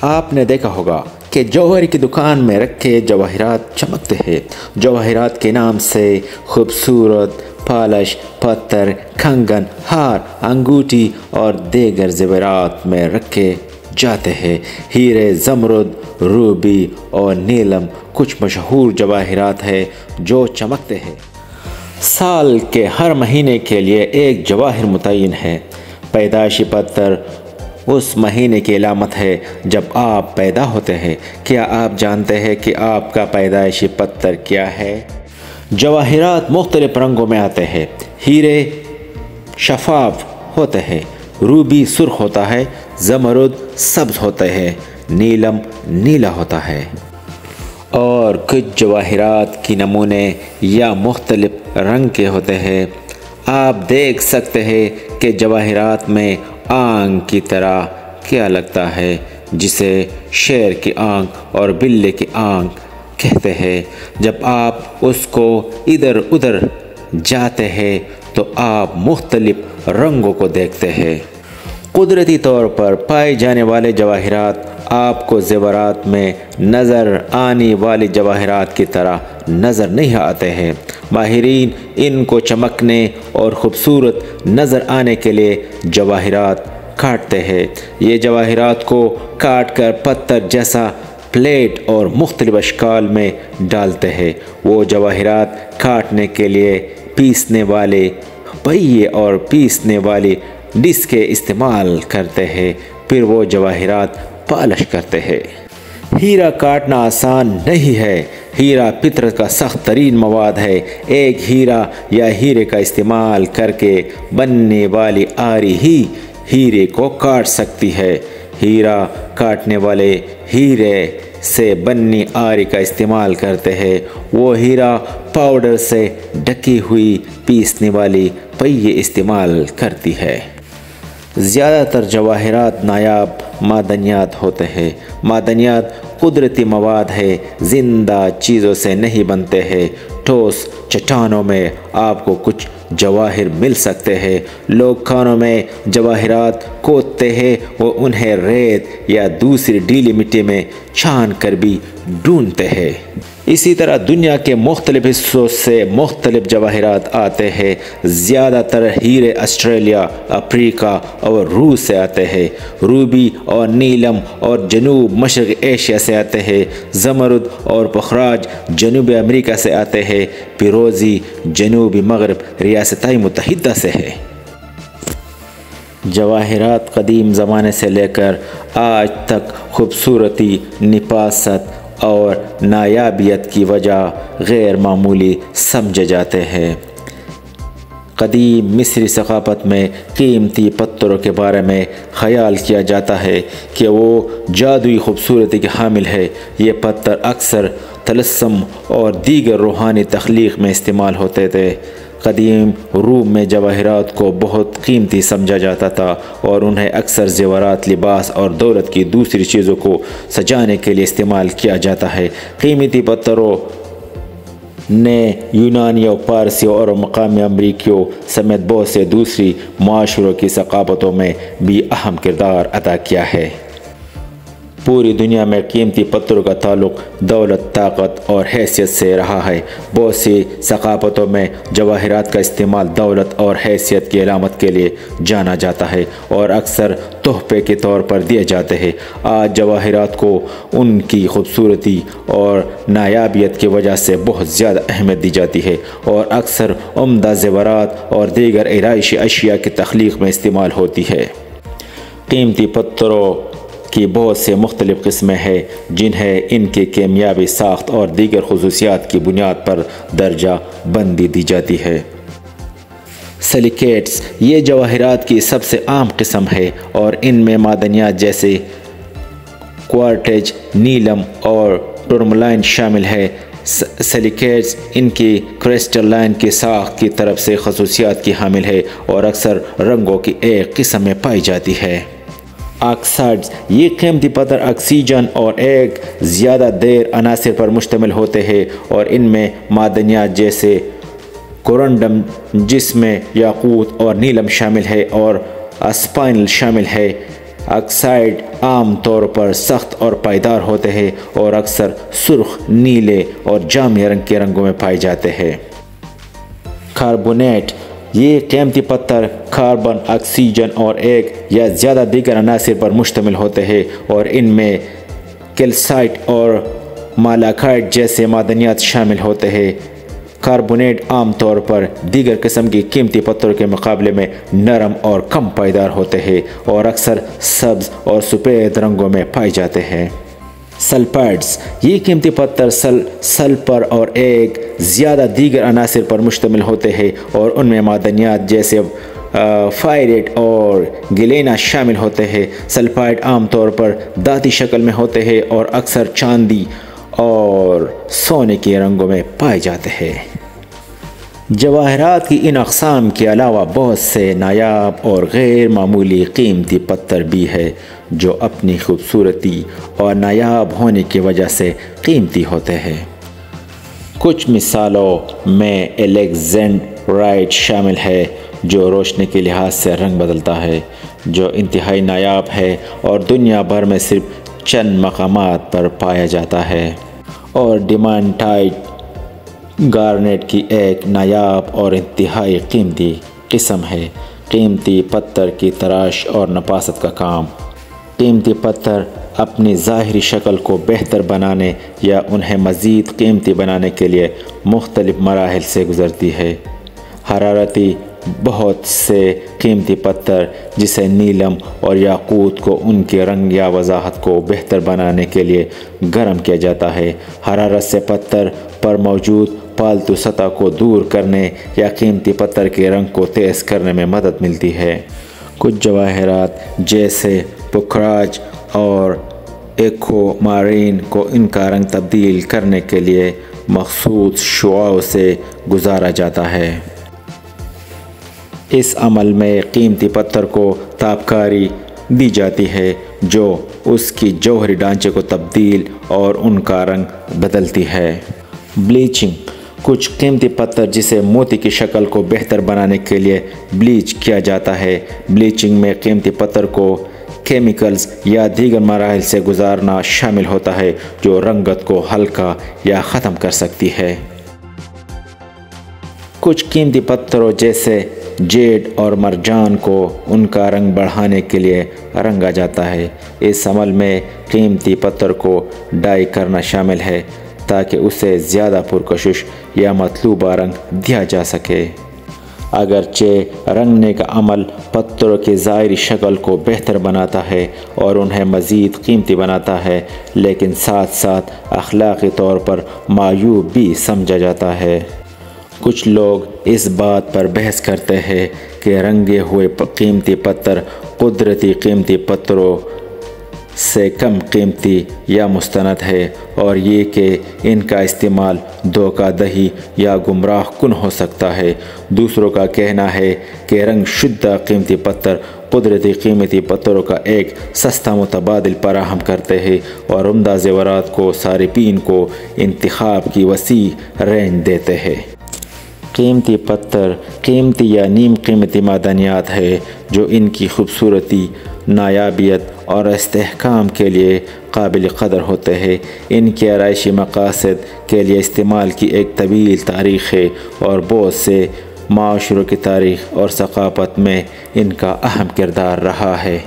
آپ نے دیکھا ہوگا کہ جوہری کی دکان میں رکھے جواہرات چمکتے ہیں۔ جواہرات کے نام سے خوبصورت پالش، پتھر، کنگن، ہار، انگوٹھی اور دیگر زیورات میں رکھے جاتے ہیں۔ ہیرے، زمرد، روبی اور نیلم کچھ مشہور جواہرات ہیں جو چمکتے ہیں۔ سال کے ہر مہینے کے لیے ایک جواہر متعین ہے۔ پیدائشی پتھر اس مہینے کی علامت ہے جب آپ پیدا ہوتے ہیں۔ کیا آپ جانتے ہیں کہ آپ کا پیدائشی پتھر کیا ہے؟ جواہرات مختلف رنگوں میں آتے ہیں۔ ہیرے شفاف ہوتے ہیں، روبی سرخ ہوتا ہے، زمرد سبز ہوتے ہیں، نیلم نیلا ہوتا ہے۔ اور کچھ جواہرات کی نمونے یا مختلف رنگ کے ہوتے ہیں۔ آپ دیکھ سکتے ہیں کہ جواہرات میں آنکھ کی طرح کیا لگتا ہے جسے شیر کی آنکھ اور بلے کی آنکھ کہتے ہیں۔ جب آپ اس کو ادھر ادھر جاتے ہیں تو آپ مختلف رنگوں کو دیکھتے ہیں۔ قدرتی طور پر پائے جانے والے جواہرات آپ کو زیورات میں نظر آنے والی جواہرات کی طرح نظر نہیں آتے ہیں۔ ماہرین ان کو چمکنے اور خوبصورت نظر آنے کے لیے جواہرات کاٹتے ہیں۔ یہ جواہرات کو کاٹ کر پتھر جیسا پلیٹ اور مختلف اشکال میں ڈالتے ہیں۔ وہ جواہرات کاٹنے کے لیے پیسنے والے پہیے اور پیسنے والی ڈسکیں استعمال کرتے ہیں، پھر وہ جواہرات پالش کرتے ہیں۔ ہیرا کاٹنا آسان نہیں ہے۔ ہیرا فطرت کا سخت ترین مواد ہے۔ ایک ہیرا یا ہیرے کا استعمال کر کے بننے والی آری ہی ہیرے کو کاٹ سکتی ہے۔ ہیرا کاٹنے والے ہیرے سے بنی آری کا استعمال کرتے ہیں۔ وہ ہیرا پاؤڈر سے ڈھکی ہوئی پیسنے والی پہیے استعمال کرتی ہے۔ زیادہ تر جواہرات نایاب معدنیات ہوتے ہیں۔ معدنیات قدرتی مواد ہے، زندہ چیزوں سے نہیں بنتے ہیں۔ ٹھوس چٹانوں میں آپ کو کچھ جواہر مل سکتے ہیں۔ لوگ کھانوں میں جواہرات کھودتے ہیں، وہ انہیں ریت یا دوسری ڈھیلی مٹی میں چھان کر بھی ڈھونڈتے ہیں۔ اسی طرح دنیا کے مختلف حصوں سے مختلف جواہرات آتے ہیں۔ زیادہ تر ہیرے آسٹریلیا، افریقہ اور روس سے آتے ہیں۔ روبی اور نیلم اور جنوب مشرق ایشیا سے آتے ہیں۔ زمرد اور پخراج جنوبی امریکہ سے آتے ہیں۔ فیروزی جنوبی مغرب ریاستہائے متحدہ سے ہے۔ جواہرات قدیم زمانے سے لے کر آج تک خوبصورتی، نفاست اور نایابیت کی وجہ غیر معمولی سمجھے جاتے ہیں۔ قدیم مصری ثقافت میں قیمتی پتھروں کے بارے میں خیال کیا جاتا ہے کہ وہ جادوئی خوبصورتی کے حامل ہے۔ یہ پتھر اکثر طلسم اور دیگر روحانی تخلیق میں استعمال ہوتے تھے۔ قدیم روم میں جواہرات کو بہت قیمتی سمجھا جاتا تھا اور انہیں اکثر زیورات، لباس اور دولت کی دوسری چیزوں کو سجانے کے لیے استعمال کیا جاتا ہے۔ قیمتی پتھروں نے یونانیوں، پارسیوں اور مقامی امریکیوں سمیت بہت سے دوسری معاشروں کی ثقافتوں میں بھی اہم کردار ادا کیا ہے۔ پوری دنیا میں قیمتی پتھروں کا تعلق دولت، طاقت اور حیثیت سے رہا ہے۔ بہت سی ثقافتوں میں جواہرات کا استعمال دولت اور حیثیت کی علامت کے لیے جانا جاتا ہے اور اکثر تحفے کے طور پر دیے جاتے ہیں۔ آج جواہرات کو ان کی خوبصورتی اور نایابیت کی وجہ سے بہت زیادہ اہمیت دی جاتی ہے اور اکثر عمدہ زیورات اور دیگر آرائشی اشیاء کی تخلیق میں استعمال ہوتی ہے۔ قیمتی پتھروں کی بہت سے مختلف قسمیں ہیں جنہیں ان کی کیمیاوی ساخت اور دیگر خصوصیات کی بنیاد پر درجہ بندی دی جاتی ہے۔ سلیکیٹس یہ جواہرات کی سب سے عام قسم ہے اور ان میں معدنیات جیسے کوارٹز، نیلم اور ٹورملائن شامل ہے۔ سلیکیٹس ان کی کرسٹلائن کی ساخت کی طرف سے خصوصیات کی حامل ہے اور اکثر رنگوں کی ایک قسم میں پائی جاتی ہے۔ آکسائڈز یہ قیمتی پتھر آکسیجن اور ایک زیادہ دیر عناصر پر مشتمل ہوتے ہیں اور ان میں معدنیات جیسے کورنڈم جس میں یاقوت اور نیلم شامل ہے اور اسپائنل شامل ہے۔ آکسائڈ عام طور پر سخت اور پائیدار ہوتے ہیں اور اکثر سرخ، نیلے اور جامنی رنگ کے رنگوں میں پائے جاتے ہیں۔ کاربونیٹ، یہ قیمتی پتھر کاربن، آکسیجن اور ایک یا زیادہ دیگر عناصر پر مشتمل ہوتے ہیں اور ان میں کیلسائٹ اور مالاکائٹ جیسے معدنیات شامل ہوتے ہیں۔ کاربونیٹ عام طور پر دیگر قسم کی قیمتی پتھروں کے مقابلے میں نرم اور کم پائیدار ہوتے ہیں اور اکثر سبز اور سفید رنگوں میں پائے جاتے ہیں۔ سلفائڈز، یہ قیمتی پتھر سلفر اور ایک زیادہ دیگر عناصر پر مشتمل ہوتے ہیں اور ان میں معدنیات جیسے فائریٹ اور گلینا شامل ہوتے ہیں۔ سلفائڈ عام طور پر دھاتی شکل میں ہوتے ہیں اور اکثر چاندی اور سونے کے رنگوں میں پائے جاتے ہیں۔ جواہرات کی ان اقسام کے علاوہ بہت سے نایاب اور غیر معمولی قیمتی پتھر بھی ہیں جو اپنی خوبصورتی اور نایاب ہونے کی وجہ سے قیمتی ہوتے ہیں۔ کچھ مثالوں میں الیگزینڈرائٹ شامل ہے جو روشنی کے لحاظ سے رنگ بدلتا ہے، جو انتہائی نایاب ہے اور دنیا بھر میں صرف چند مقامات پر پایا جاتا ہے، اور ڈیمانٹائٹ گارنیٹ کی ایک نایاب اور انتہائی قیمتی قسم ہے۔ قیمتی پتھر کی تراش اور نفاست کا کام۔ قیمتی پتھر اپنی ظاہری شکل کو بہتر بنانے یا انہیں مزید قیمتی بنانے کے لیے مختلف مراحل سے گزرتی ہے۔ حرارتی بہت سے قیمتی پتھر جسے نیلم اور یاقوت کو ان کے رنگ یا وضاحت کو بہتر بنانے کے لیے گرم کیا جاتا ہے۔ حرارت سے پتھر پر موجود پالتو سطح کو دور کرنے یا قیمتی پتھر کے رنگ کو تیز کرنے میں مدد ملتی ہے۔ کچھ جواہرات جیسے پوکھراج اور ایکومارین کو ان کا رنگ تبدیل کرنے کے لیے مخصوص شعاعوں سے گزارا جاتا ہے۔ اس عمل میں قیمتی پتھر کو تابکاری دی جاتی ہے جو اس کی جوہری ڈھانچے کو تبدیل اور ان کا رنگ بدلتی ہے۔ بلیچنگ، کچھ قیمتی پتھر جسے موتی کی شکل کو بہتر بنانے کے لیے بلیچ کیا جاتا ہے۔ بلیچنگ میں قیمتی پتھر کو کیمیکلز یا دیگر مراحل سے گزارنا شامل ہوتا ہے جو رنگت کو ہلکا یا ختم کر سکتی ہے۔ کچھ قیمتی پتھروں جیسے جیڈ اور مرجان کو ان کا رنگ بڑھانے کے لیے رنگا جاتا ہے۔ اس عمل میں قیمتی پتھر کو ڈائی کرنا شامل ہے تاکہ اسے زیادہ پرکشش یا مطلوبہ رنگ دیا جا سکے۔ اگرچہ رنگنے کا عمل پتھروں کی ظاہری شکل کو بہتر بناتا ہے اور انہیں مزید قیمتی بناتا ہے، لیکن ساتھ ساتھ اخلاقی طور پر معیوب بھی سمجھا جاتا ہے۔ کچھ لوگ اس بات پر بحث کرتے ہیں کہ رنگے ہوئے قیمتی پتھر قدرتی قیمتی پتھروں سے کم قیمتی یا مستند ہے، اور یہ کہ ان کا استعمال دھوکہ دہی یا گمراہ کن ہو سکتا ہے۔ دوسروں کا کہنا ہے کہ رنگ شدہ قیمتی پتھر قدرتی قیمتی پتھروں کا ایک سستا متبادل فراہم کرتے ہیں اور عمدہ زیورات کو صارفین کو انتخاب کی وسیع رینج دیتے ہیں۔ قیمتی پتھر قیمتی یا نیم قیمتی معدنیات ہے جو ان کی خوبصورتی، نایابیت اور استحکام کے لیے قابل قدر ہوتے ہیں۔ ان کے آرائشی مقاصد کے لیے استعمال کی ایک طویل تاریخ ہے اور بہت سے معاشروں کی تاریخ اور ثقافت میں ان کا اہم کردار رہا ہے۔